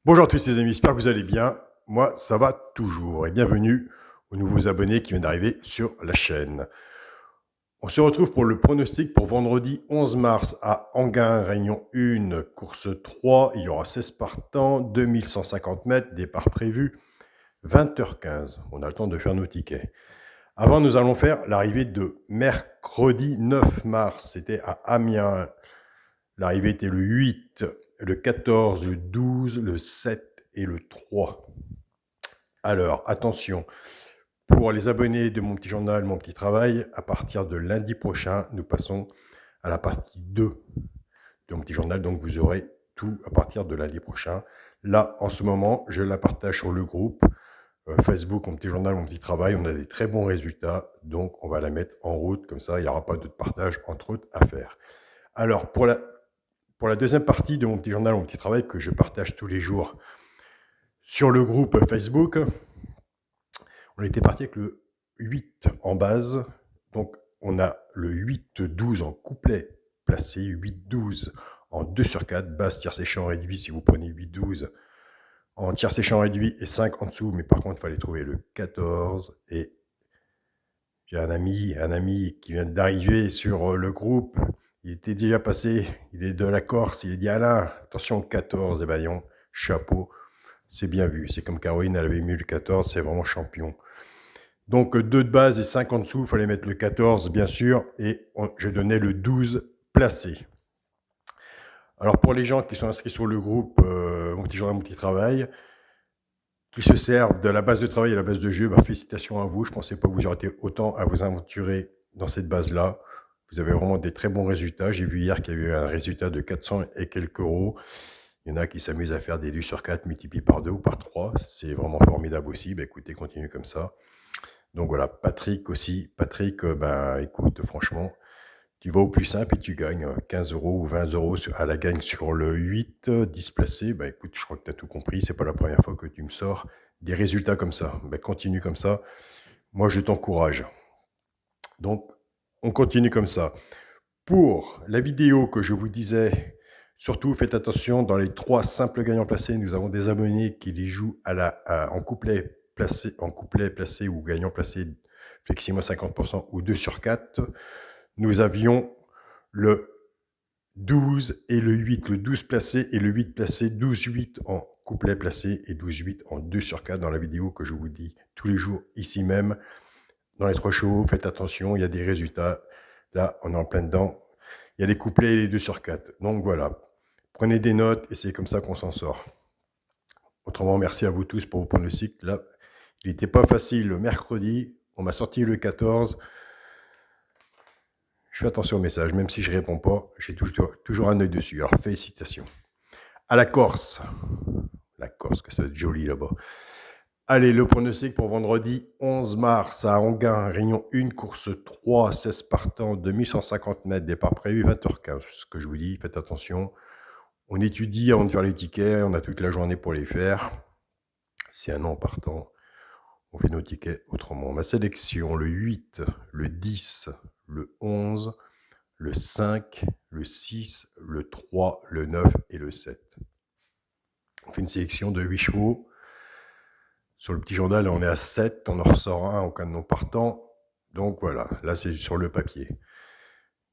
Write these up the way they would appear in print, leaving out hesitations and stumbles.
Bonjour à tous les amis, j'espère que vous allez bien. Moi, ça va toujours et bienvenue aux nouveaux abonnés qui viennent d'arriver sur la chaîne. On se retrouve pour le pronostic pour vendredi 11 mars à Anguin, Réunion 1, course 3. Il y aura 16 partants, 2150 mètres, départ prévu, 20h15. On a le temps de faire nos tickets. Avant, nous allons faire l'arrivée de mercredi 9 mars. C'était à Amiens. L'arrivée était le 8, le 14, le 12, le 7 et le 3. Alors, attention, pour les abonnés de mon petit journal, mon petit travail, à partir de lundi prochain, nous passons à la partie 2 de mon petit journal. Donc, vous aurez tout à partir de lundi prochain. Là, en ce moment, je la partage sur le groupe Facebook, mon petit journal, mon petit travail. On a des très bons résultats. Donc, on va la mettre en route. Comme ça, il n'y aura pas de partage entre autres à faire. Alors, pour la deuxième partie de mon petit journal, mon petit travail, que je partage tous les jours sur le groupe Facebook, on était parti avec le 8 en base. Donc, on a le 8-12 en couplet placé, 8-12 en 2 sur 4, base tierce échange réduit. Si vous prenez 8-12 en tierce échange réduit et 5 en dessous, mais par contre, il fallait trouver le 14. Et j'ai un ami qui vient d'arriver sur le groupe. Il était déjà passé, il est de la Corse. Il a dit Alain, attention, 14, et Bayon, chapeau, c'est bien vu. C'est comme Caroline, elle avait mis le 14, c'est vraiment champion. Donc 2 de base et 5 en dessous, il fallait mettre le 14 bien sûr, et je donnais le 12 placé. Alors pour les gens qui sont inscrits sur le groupe Mon Petit Journal, Mon Petit Travail, qui se servent de la base de travail et la base de jeu, félicitations à vous. Je ne pensais pas que vous auriez autant à vous aventurer dans cette base-là. Vous avez vraiment des très bons résultats. J'ai vu hier qu'il y avait eu un résultat de 400 et quelques euros. Il y en a qui s'amusent à faire des 2 sur 4 multipliés par 2 ou par 3. C'est vraiment formidable aussi. Écoutez, continuez comme ça. Donc voilà, Patrick aussi. Patrick, écoute, franchement, tu vas au plus simple et tu gagnes 15 euros ou 20 euros à la gagne sur le 8, 10 placé. Écoute, je crois que tu as tout compris. C'est pas la première fois que tu me sors des résultats comme ça. Continue comme ça. Moi, je t'encourage. Donc, on continue comme ça. Pour la vidéo que je vous disais, surtout faites attention, dans les 3 simples gagnants placés, nous avons des abonnés qui les jouent en couplet placé ou gagnant placé, flexiquement 50% ou 2 sur 4. Nous avions le 12 et le 8, le 12 placé et le 8 placé, 12-8 en couplet placé et 12-8 en 2 sur 4 dans la vidéo que je vous dis tous les jours ici même. Dans les 3 chevaux, faites attention, il y a des résultats. Là, on est en plein dedans. Il y a les couplets et les 2 sur 4. Donc voilà, prenez des notes et c'est comme ça qu'on s'en sort. Autrement, merci à vous tous pour vos pronostics. Là, il n'était pas facile le mercredi. On m'a sorti le 14. Je fais attention aux messages, même si je ne réponds pas, j'ai toujours un œil dessus. Alors, félicitations. À la Corse. La Corse, que ça va être joli là-bas. Allez, le pronostic pour vendredi 11 mars à Anguin, Réunion 1, course 3, 16 partants, 2150 mètres, départ prévu 20h15. Ce que je vous dis, faites attention. On étudie avant de faire les tickets, on a toute la journée pour les faire. C'est un an partant. On fait nos tickets autrement. Ma sélection, le 8, le 10, le 11, le 5, le 6, le 3, le 9 et le 7. On fait une sélection de 8 chevaux. Sur le petit journal, on est à 7, on en ressort un au cas de non partant. Donc voilà, là c'est sur le papier.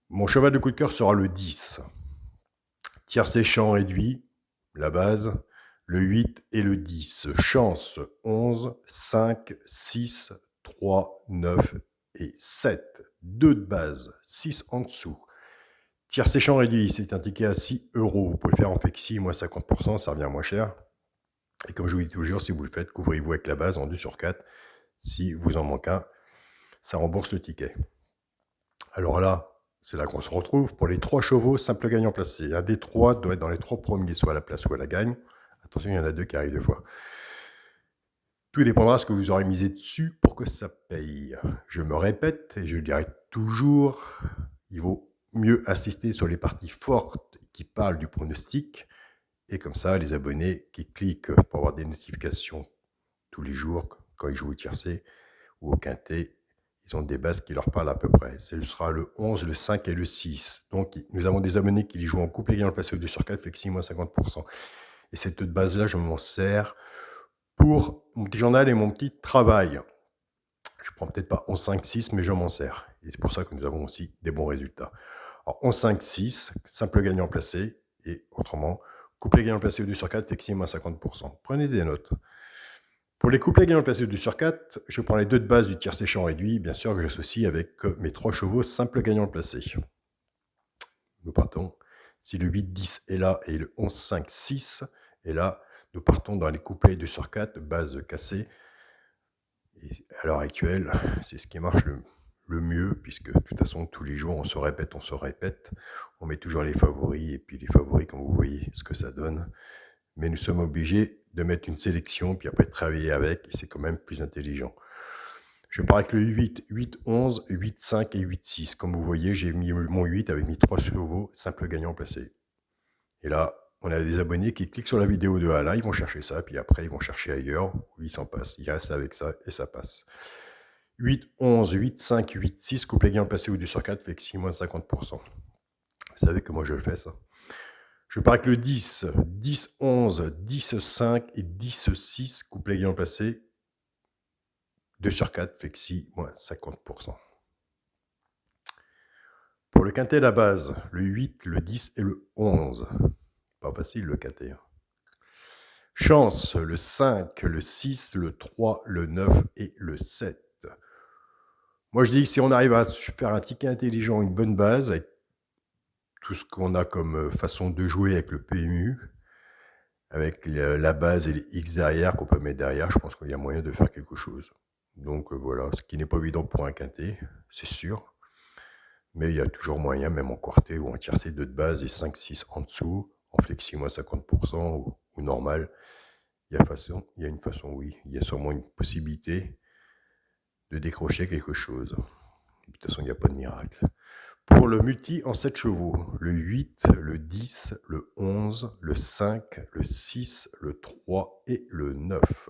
Mon cheval de coup de cœur sera le 10. Tierce échange réduit, la base, le 8 et le 10. Chance 11, 5, 6, 3, 9 et 7. 2 de base, 6 en dessous. Tierce échange réduit, c'est un ticket à 6 euros. Vous pouvez le faire en flexi, moins 50%, ça revient moins cher. Et comme je vous dis toujours, si vous le faites, couvrez-vous avec la base en 2 sur 4. Si vous en manquez un, ça rembourse le ticket. Alors là, c'est là qu'on se retrouve. Pour les 3 chevaux, simple gagnant placé. Un des 3 doit être dans les 3 premiers, soit à la place ou à la gagne. Attention, il y en a 2 qui arrivent 2 fois. Tout dépendra de ce que vous aurez misé dessus pour que ça paye. Je me répète et je le dirai toujours, il vaut mieux insister sur les parties fortes qui parlent du pronostic. Et comme ça, les abonnés qui cliquent pour avoir des notifications tous les jours, quand ils jouent au tiercé ou au quintet, ils ont des bases qui leur parlent à peu près. Ce sera le 11, le 5 et le 6. Donc, nous avons des abonnés qui les jouent en couple et gagnent le placé au 2 sur 4, flexi moins 50%. Et cette base-là, je m'en sers pour mon petit journal et mon petit travail. Je ne prends peut-être pas 11,5,6, mais je m'en sers. Et c'est pour ça que nous avons aussi des bons résultats. Alors, 11,5,6, simple gagnant placé, et autrement, couplet gagnant placé au 2 sur 4, flexible à 50%. Prenez des notes. Pour les couplets gagnant placé au 2 sur 4, je prends les deux de base du tir séchant réduit, bien sûr, que j'associe avec mes 3 chevaux simple gagnant placé. Nous partons. Si le 8-10 est là et le 11-5-6 est là, nous partons dans les couplets 2 sur 4, base cassée. Et à l'heure actuelle, c'est ce qui marche le mieux, puisque de toute façon, tous les jours, on se répète. On met toujours les favoris, et puis les favoris, comme vous voyez ce que ça donne. Mais nous sommes obligés de mettre une sélection, puis après de travailler avec, et c'est quand même plus intelligent. Je pars avec le 8, 8-11, 8-5 et 8-6. Comme vous voyez, j'ai mis mon 8 avec mes 3 chevaux, simple gagnant placé. Et là, on a des abonnés qui cliquent sur la vidéo de Alain, ils vont chercher ça, puis après ils vont chercher ailleurs, où ils s'en passent. Ils restent avec ça, et ça passe. 8, 11, 8, 5, 8, 6, couplet gagnant placé au 2 sur 4, fait que 6 moins 50%. Vous savez que moi je le fais, ça. Je pars avec le 10, 10, 11, 10, 5 et 10, 6, couplet gagnant placé, 2 sur 4, fait que 6 moins 50%. Pour le quintet, la base, le 8, le 10 et le 11. Pas facile le quintet. Chance, le 5, le 6, le 3, le 9 et le 7. Moi, je dis que si on arrive à faire un ticket intelligent, une bonne base, avec tout ce qu'on a comme façon de jouer avec le PMU, avec la base et les X derrière qu'on peut mettre derrière, je pense qu'il y a moyen de faire quelque chose. Donc voilà, ce qui n'est pas évident pour un quintet, c'est sûr. Mais il y a toujours moyen, même en quartet ou en tiercé, 2 de base et 5-6 en dessous, en flexi moins 50% ou normal. Il y a une façon, oui, il y a sûrement une possibilité de décrocher quelque chose. De toute façon, il n'y a pas de miracle. Pour le multi en 7 chevaux, le 8, le 10, le 11, le 5, le 6, le 3 et le 9.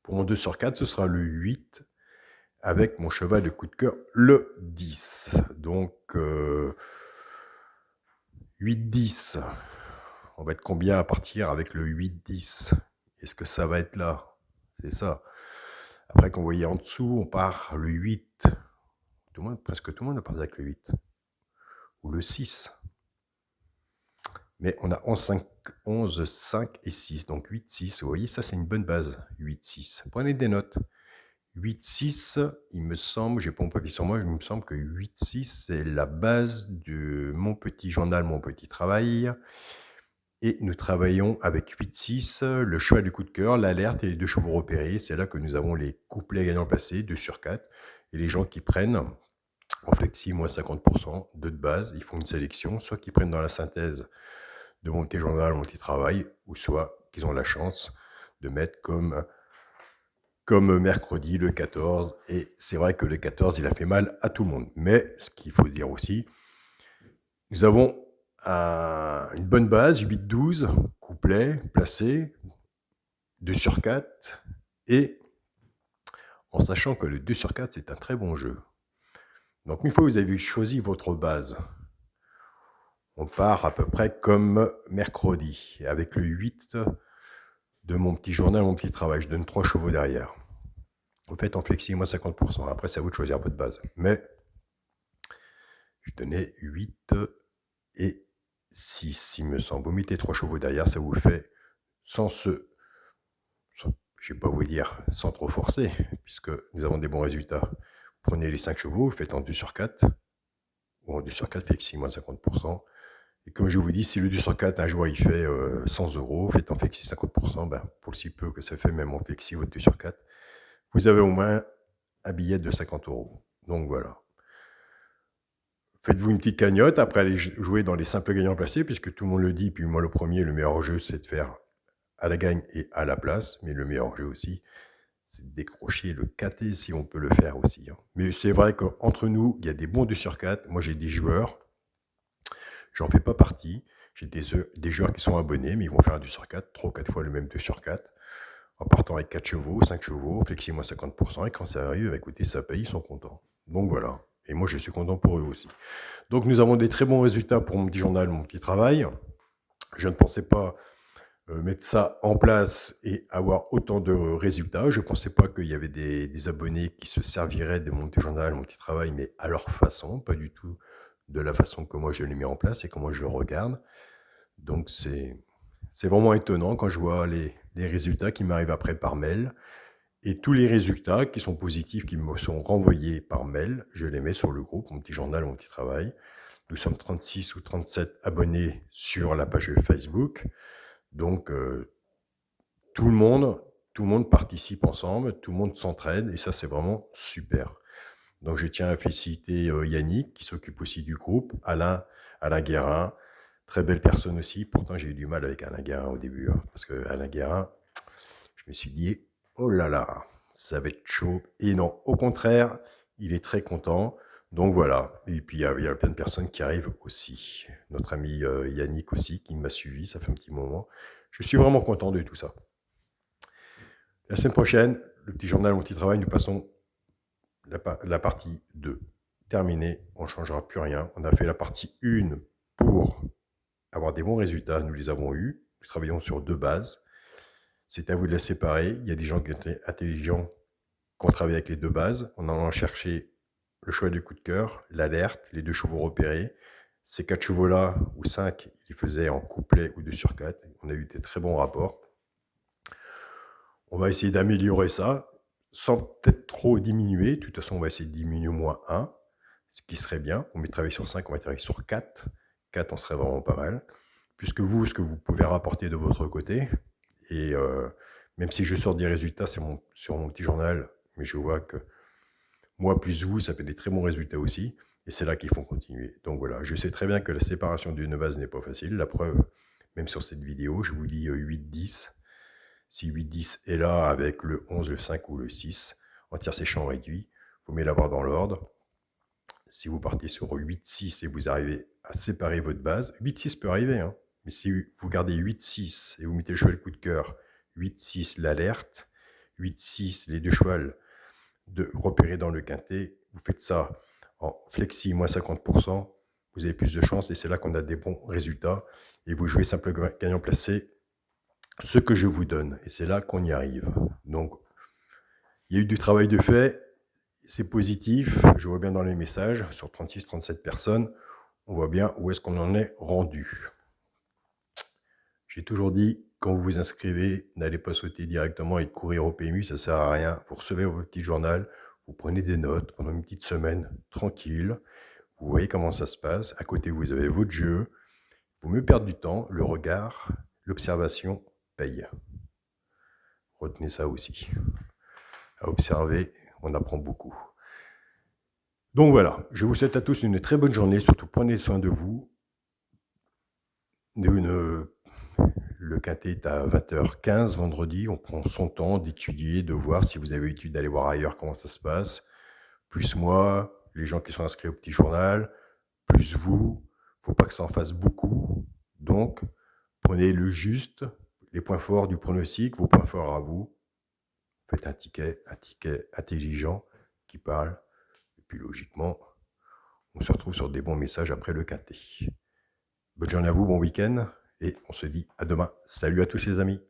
Pour mon 2 sur 4, ce sera le 8 avec mon cheval de coup de cœur, le 10. Donc, 8-10. On va être combien à partir avec le 8-10 ? Est-ce que ça va être là ? C'est ça. Après, quand vous voyez en dessous, on part le 8. Presque tout le monde part avec le 8. Ou le 6. Mais on a 11, 5 et 6. Donc 8, 6. Vous voyez, ça c'est une bonne base. 8, 6. Prenez des notes. 8, 6, il me semble, j'ai pas mon papier sur moi, il me semble que 8, 6, c'est la base de mon petit journal, mon petit travail. Et nous travaillons avec 8, 6, le cheval du coup de cœur, l'alerte et les 2 chevaux repérés. C'est là que nous avons les couplets gagnants placés, 2 sur 4. Et les gens qui prennent en flexi, moins 50%, 2 de base, ils font une sélection, soit qu'ils prennent dans la synthèse de mon petit journal, mon petit travail, ou soit qu'ils ont la chance de mettre comme mercredi, le 14. Et c'est vrai que le 14, il a fait mal à tout le monde. Mais ce qu'il faut dire aussi, nous avons une bonne base, 8-12, couplet, placé, 2 sur 4, et en sachant que le 2 sur 4, c'est un très bon jeu. Donc une fois que vous avez choisi votre base, on part à peu près comme mercredi, avec le 8 de mon petit journal, mon petit travail. Je donne 3 chevaux derrière. Vous faites en flexi, moins 50%. Après, c'est à vous de choisir votre base. Mais je donnais 8 et 6, il me semble. Vous mettez 3 chevaux derrière, ça vous fait je ne vais pas vous dire sans trop forcer, puisque nous avons des bons résultats. Vous prenez les 5 chevaux, vous faites en 2 sur 4, ou en 2 sur 4, flexi, moins 50%. Et comme je vous dis, si le 2 sur 4, un jour, il fait 100 €, faites en flexi 50%, pour le si peu que ça fait, même en flexi, votre 2 sur 4, vous avez au moins un billet de 50 €. Donc voilà. Faites-vous une petite cagnotte, après allez jouer dans les simples gagnants placés, puisque tout le monde le dit, puis moi le premier, le meilleur jeu, c'est de faire à la gagne et à la place, mais le meilleur jeu aussi, c'est de décrocher le quintet si on peut le faire aussi. Mais c'est vrai qu'entre nous, il y a des bons 2 sur 4, moi j'ai des joueurs, j'en fais pas partie, j'ai des joueurs qui sont abonnés, mais ils vont faire un 2 sur 4, 3 ou 4 fois le même 2 sur 4, en partant avec 4 chevaux, 5 chevaux, flexi moins 50%, et quand ça arrive, écoutez, ça paye, ils sont contents. Donc voilà. Et moi, je suis content pour eux aussi. Donc, nous avons des très bons résultats pour mon petit journal, mon petit travail. Je ne pensais pas mettre ça en place et avoir autant de résultats. Je ne pensais pas qu'il y avait des abonnés qui se serviraient de mon petit journal, mon petit travail, mais à leur façon, pas du tout de la façon que moi je l'ai mis en place et comment je le regarde. Donc c'est vraiment étonnant quand je vois les résultats qui m'arrivent après par mail. Et tous les résultats qui sont positifs, qui me sont renvoyés par mail, je les mets sur le groupe, mon petit journal, mon petit travail. Nous sommes 36 ou 37 abonnés sur la page Facebook. Donc, tout le monde participe ensemble, tout le monde s'entraide, et ça, c'est vraiment super. Donc, je tiens à féliciter Yannick, qui s'occupe aussi du groupe, Alain Guérin, très belle personne aussi. Pourtant, j'ai eu du mal avec Alain Guérin au début, hein, parce que Alain Guérin, je me suis dit, oh là là, ça va être chaud. Et non, au contraire, il est très content. Donc voilà. Et puis, il y a plein de personnes qui arrivent aussi. Notre ami Yannick aussi, qui m'a suivi, ça fait un petit moment. Je suis vraiment content de tout ça. La semaine prochaine, le petit journal, mon petit travail, nous passons la partie 2. Terminée, on ne changera plus rien. On a fait la partie 1 pour avoir des bons résultats. Nous les avons eus. Nous travaillons sur 2 bases. C'est à vous de les séparer. Il y a des gens qui étaient intelligents, qui ont travaillé avec les 2 bases. On en a cherché le choix du coup de cœur, l'alerte, les 2 chevaux repérés. Ces 4 chevaux-là, ou 5, ils faisaient en couplet ou 2 sur 4. On a eu des très bons rapports. On va essayer d'améliorer ça, sans peut-être trop diminuer. De toute façon, on va essayer de diminuer au moins 1, ce qui serait bien. On va travailler sur 5, on va travailler sur 4. 4, on serait vraiment pas mal. Puisque vous, ce que vous pouvez rapporter de votre côté, et même si je sors des résultats sur mon petit journal, mais je vois que moi plus vous, ça fait des très bons résultats aussi, et c'est là qu'il faut continuer. Donc voilà, je sais très bien que la séparation d'une base n'est pas facile. La preuve, même sur cette vidéo, je vous dis 8-10. Si 8-10 est là avec le 11, le 5 ou le 6, en tiers séchant réduit, vous mettez l'avoir dans l'ordre. Si vous partez sur 8-6 et vous arrivez à séparer votre base, 8-6 peut arriver, hein. Mais si vous gardez 8-6 et vous mettez le cheval coup de cœur, 8-6 l'alerte, 8-6 les 2 chevals de repérer dans le quintet, vous faites ça en flexi moins 50%, vous avez plus de chance et c'est là qu'on a des bons résultats. Et vous jouez simple gagnant placé, ce que je vous donne. Et c'est là qu'on y arrive. Donc, il y a eu du travail de fait, c'est positif, je vois bien dans les messages, sur 36-37 personnes, on voit bien où est-ce qu'on en est rendu. J'ai toujours dit, quand vous vous inscrivez, n'allez pas sauter directement et courir au PMU, ça ne sert à rien. Vous recevez votre petit journal, vous prenez des notes pendant une petite semaine, tranquille, vous voyez comment ça se passe, à côté vous avez votre jeu, vous me perdez du temps, le regard, l'observation paye. Retenez ça aussi. À observer, on apprend beaucoup. Donc voilà, je vous souhaite à tous une très bonne journée, surtout prenez soin de vous. Le quintet est à 20h15 vendredi, on prend son temps d'étudier, de voir si vous avez étudié d'aller voir ailleurs comment ça se passe, plus moi, les gens qui sont inscrits au petit journal, plus vous, faut pas que ça en fasse beaucoup, donc prenez le juste, les points forts du pronostic, vos points forts à vous, faites un ticket intelligent qui parle, et puis logiquement, on se retrouve sur des bons messages après le quintet. Bonne journée à vous, bon week-end, et on se dit à demain. Salut à tous les amis.